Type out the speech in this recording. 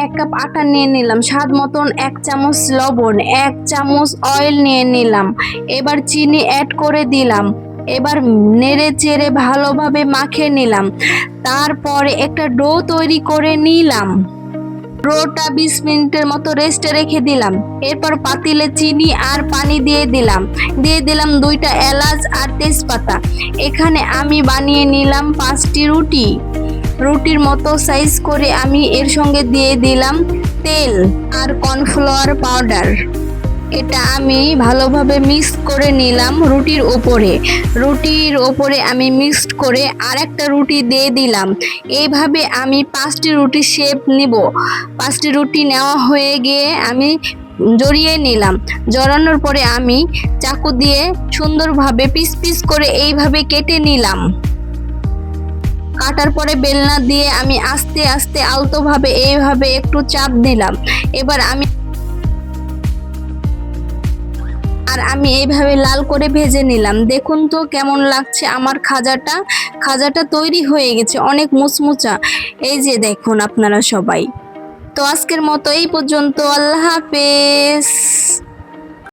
1 cup আটা নিয়ে নিলাম, স্বাদ মতন 1 চামচ লবণ, 1 চামচ অয়েল নিয়ে নিলাম। এবার চিনি অ্যাড করে দিলাম। এবার নেড়ে চেড়ে ভালোভাবে মাখিয়ে নিলাম। তারপরে একটা ডো তৈরি করে নিলাম। ডোটা 20 মিনিটের মতো রেস্টে রেখে দিলাম। এরপর পাতিলে চিনি আর পানি দিয়ে দিলাম 2টা এলাচ আর তেজপাতা। এখানে আমি বানিয়ে নিলাম 5টি রুটির মতো সাইজ করে। আমি এর সঙ্গে দিয়ে দিলাম তেল আর কর্নফ্লাওয়ার পাউডার। এটা আমি ভালোভাবে মিক্স করে নিলাম রুটির ওপরে আমি মিক্সড করে আরেকটা রুটি দিয়ে দিলাম। এইভাবে আমি 5টি রুটির শেপ নিব। 5টি রুটি নেওয়া হয়ে গিয়ে আমি জড়িয়ে নিলাম। জড়ানোর পরে আমি চাকু দিয়ে সুন্দরভাবে পিস পিস করে এইভাবে কেটে নিলাম। কাটার পরে বেলনা দিয়ে আমি আস্তে আস্তে আলতোভাবে এইভাবে একটু চাপ দিলাম। এবার আমি এইভাবে লাল করে ভেজে নিলাম। দেখুন তো কেমন লাগছে আমার খাজাটা তৈরি হয়ে গেছে, অনেক মুচমুচা। এই যে দেখুন আপনারা সবাই। তো আজকের মতো এই পর্যন্ত। আল্লাহ হাফেজ।